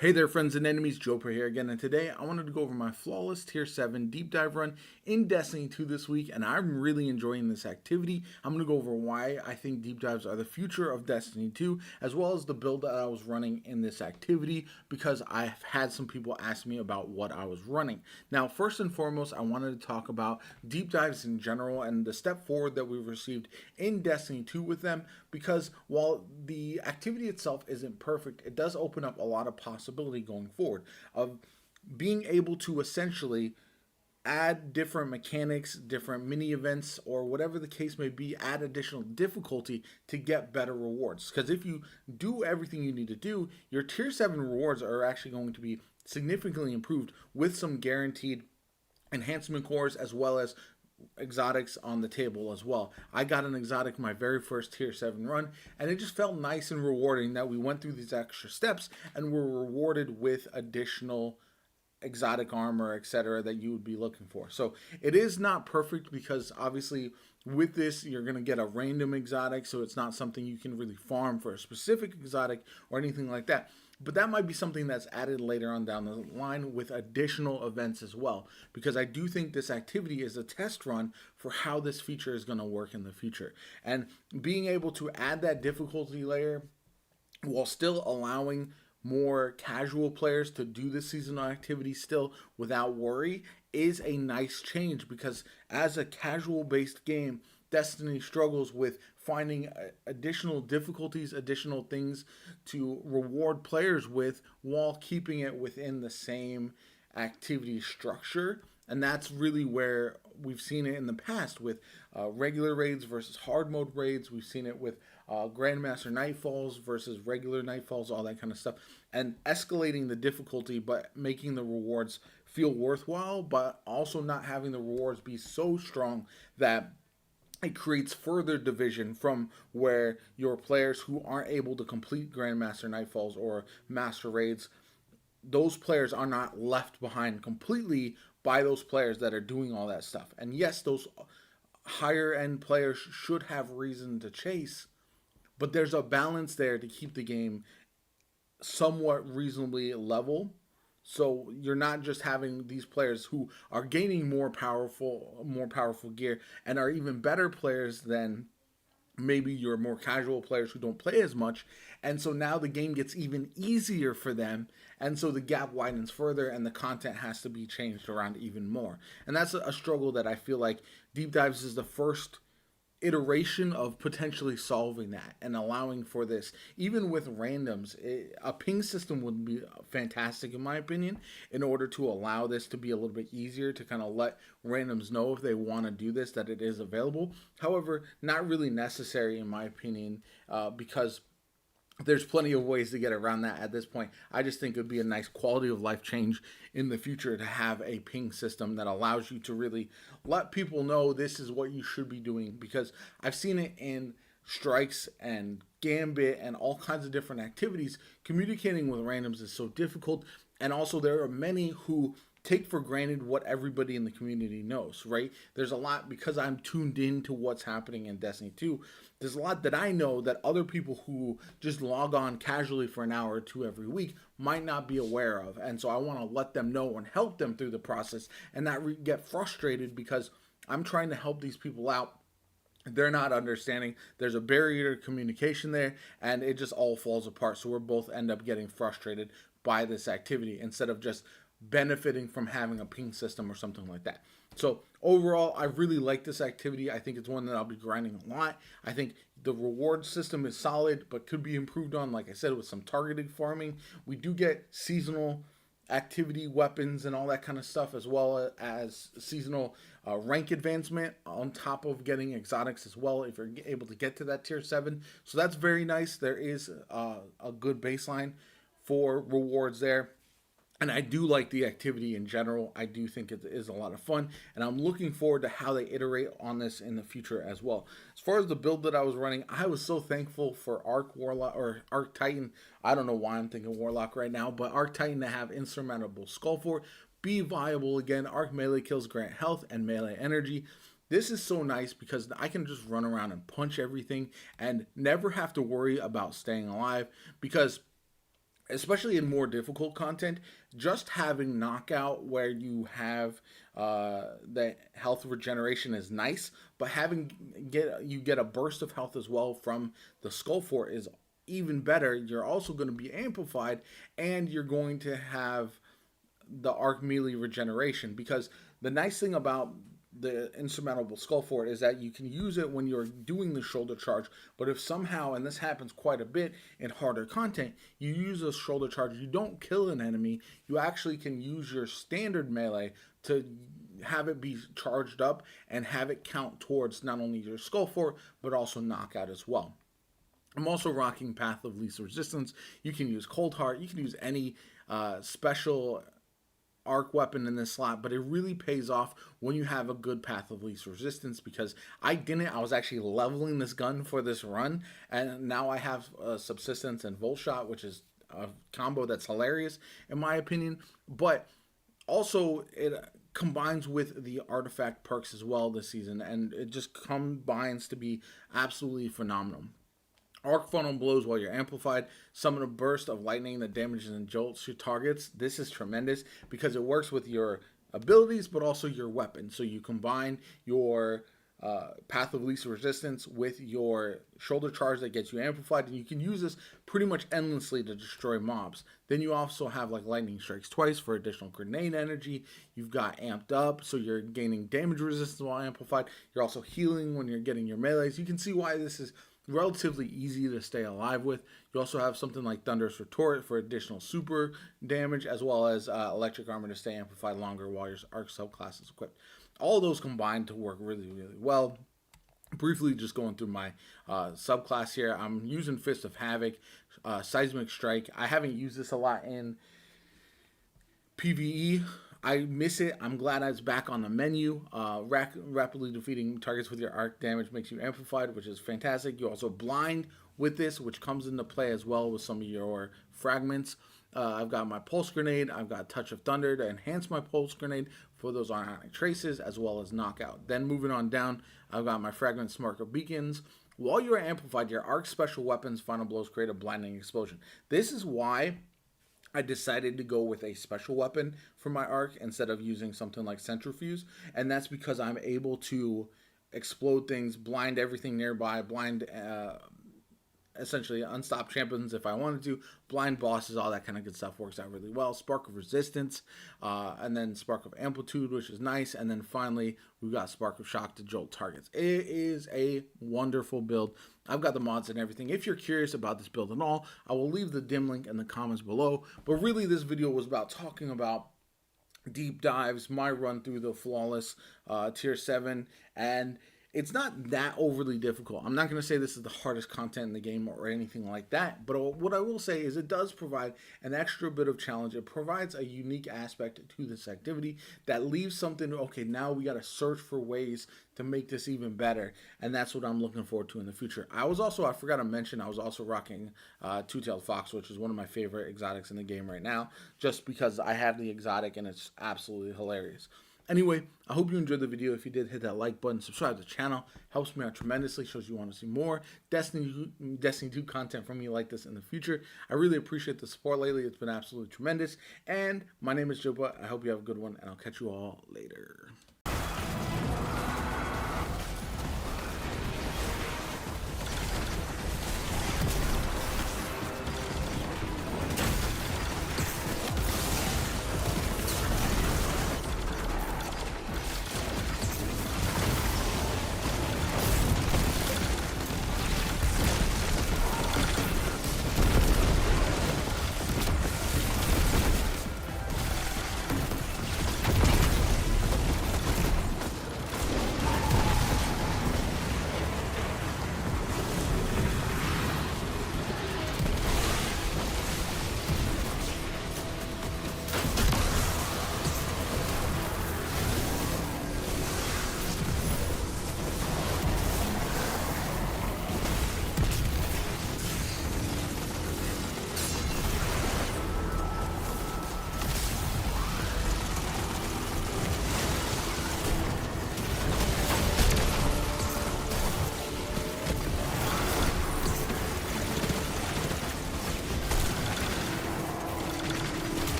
Hey there, friends and enemies, JoPaWrites here again, and today I wanted to go over my flawless Tier 7 deep dive run in Destiny 2 this week, and I'm really enjoying this activity. I'm going to go over why I think deep dives are the future of Destiny 2, as well as the build that I was running in this activity, because I've had some people ask me about what I was running. Now, first and foremost, I wanted to talk about deep dives in general and the step forward that we've received in Destiny 2 with them, because while the activity itself isn't perfect, it does open up a lot of possibilities going forward of being able to essentially add different mechanics, different mini events, or whatever the case may be, add additional difficulty to get better rewards. Because if you do everything you need to do, your tier 7 rewards are actually going to be significantly improved with some guaranteed enhancement cores as well as exotics on the table as well. I got an exotic my very first tier 7 run, and it just felt nice and rewarding that we went through these extra steps and were rewarded with additional exotic armor, etc., that you would be looking for. So it is not perfect because obviously with this you're going to get a random exotic, so it's not something you can really farm for a specific exotic or anything like that. But that might be something that's added later on down the line with additional events as well, because I do think this activity is a test run for how this feature is going to work in the future. And being able to add that difficulty layer while still allowing more casual players to do the seasonal activity still without worry is a nice change, because as a casual based game, Destiny struggles with finding additional difficulties, additional things to reward players with while keeping it within the same activity structure. And that's really where we've seen it in the past with regular raids versus hard mode raids. We've seen it with Grandmaster Nightfalls versus regular Nightfalls, all that kind of stuff. And escalating the difficulty, but making the rewards feel worthwhile, but also not having the rewards be so strong that it creates further division from where your players who aren't able to complete Grandmaster Nightfalls or Master Raids, those players are not left behind completely by those players that are doing all that stuff. And yes, those higher end players should have reason to chase, but there's a balance there to keep the game somewhat reasonably level. So you're not just having these players who are gaining more powerful gear and are even better players than maybe your more casual players who don't play as much. And so now the game gets even easier for them. And so the gap widens further and the content has to be changed around even more. And that's a struggle that I feel like Deep Dives is the first iteration of potentially solving that and allowing for this. Even with randoms, a ping system would be fantastic in my opinion, in order to allow this to be a little bit easier to kind of let randoms know if they want to do this, that it is available. However, not really necessary in my opinion, because there's plenty of ways to get around that at this point. I just think it would be a nice quality of life change in the future to have a ping system that allows you to really let people know this is what you should be doing, because I've seen it in strikes and gambit and all kinds of different activities. Communicating with randoms is so difficult, and also there are many who take for granted what everybody in the community knows, right? There's a lot, because I'm tuned into what's happening in Destiny 2. There's a lot that I know that other people who just log on casually for an hour or two every week might not be aware of. And so I want to let them know and help them through the process and not get frustrated, because I'm trying to help these people out. They're not understanding. There's a barrier to communication there, and it just all falls apart. So we're both end up getting frustrated by this activity instead of just benefiting from having a ping system or something like that. So overall, I really like this activity. I think it's one that I'll be grinding a lot. I think the reward system is solid, but could be improved on, like I said, with some targeted farming. We do get seasonal activity weapons and all that kind of stuff, as well as seasonal rank advancement on top of getting exotics as well, if you're able to get to that tier 7. So that's very nice. There is a good baseline for rewards there. And I do like the activity in general. I do think it is a lot of fun, and I'm looking forward to how they iterate on this in the future as well. As far as the build that I was running, I was so thankful for Arc Warlock or Arc Titan. I don't know why I'm thinking Warlock right now, but Arc Titan to have Insurmountable Skullfort be viable again. Arc melee kills grant health and melee energy. This is so nice because I can just run around and punch everything and never have to worry about staying alive, because especially in more difficult content, just having knockout where you have the health regeneration is nice, but having you get a burst of health as well from the Skullfort is even better. You're also going to be amplified, and you're going to have the arc melee regeneration, because the nice thing about the Insurmountable Skullfort is that you can use it when you're doing the shoulder charge, but if somehow, and this happens quite a bit in harder content, you use a shoulder charge, you don't kill an enemy, you actually can use your standard melee to have it be charged up and have it count towards not only your Skullfort, but also knockout as well. I'm also rocking Path of Least Resistance. You can use Cold Heart, you can use any special arc weapon in this slot, but it really pays off when you have a good Path of Least Resistance, because I was actually leveling this gun for this run, and now I have Subsistence and Volt Shot, which is a combo that's hilarious in my opinion, but also it combines with the artifact perks as well this season, and it just combines to be absolutely phenomenal. Arc funnel blows while you're amplified. Summon a burst of lightning that damages and jolts your targets. This is tremendous because it works with your abilities, but also your weapon. So you combine your Path of Least Resistance with your shoulder charge that gets you amplified, and you can use this pretty much endlessly to destroy mobs. Then you also have like lightning strikes twice for additional grenade energy. You've got amped up, so you're gaining damage resistance while amplified. You're also healing when you're getting your melees. You can see why this is relatively easy to stay alive with. You also have something like Thunderous Retort for additional super damage, as well as Electric Armor to stay amplified longer while your arc subclass is equipped. All of those combined to work really, really well. Briefly just going through my subclass here, I'm using Fist of Havoc, Seismic Strike. I haven't used this a lot in PvE. I miss it. I'm glad it's back on the menu. Rapidly defeating targets with your arc damage makes you amplified, which is fantastic. You also blind with this, which comes into play as well with some of your fragments. I've got my Pulse Grenade. I've got Touch of Thunder to enhance my Pulse Grenade for those ionic traces, as well as knockout. Then moving on down, I've got my Fragment Smirk of Beacons. While you're amplified, your arc special weapons final blows create a blinding explosion. This is why I decided to go with a special weapon for my arc instead of using something like Centrifuge, and that's because I'm able to explode things, blind everything nearby, blind essentially unstop champions if I wanted to, blind bosses, all that kind of good stuff works out really well. Spark of Resistance, and then Spark of Amplitude, which is nice, and then finally we've got Spark of Shock to jolt targets. It is a wonderful build. I've got the mods and everything. If you're curious about this build at all, I will leave the dim link in the comments below, but really this video was about talking about deep dives, my run through the flawless tier 7, and it's not that overly difficult. I'm not going to say this is the hardest content in the game or anything like that, but what I will say is it does provide an extra bit of challenge. It provides a unique aspect to this activity that leaves something, okay, now we got to search for ways to make this even better, and that's what I'm looking forward to in the future. I forgot to mention, I was also rocking Two-Tailed Fox, which is one of my favorite exotics in the game right now, just because I have the exotic and it's absolutely hilarious. Anyway, I hope you enjoyed the video. If you did, hit that like button, subscribe to the channel. Helps me out tremendously, shows you want to see more Destiny 2 content from me like this in the future. I really appreciate the support lately. It's been absolutely tremendous. And my name is JoPa. I hope you have a good one, and I'll catch you all later.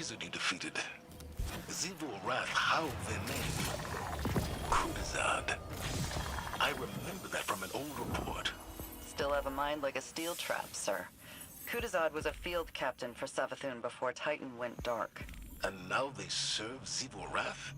wizard you defeated. JoPaWrites, how their name? Kudazad. I remember that from an old report. Still have a mind like a steel trap, sir. Kudazad was a field captain for Savathun before Titan went dark. And now they serve JoPaWrites?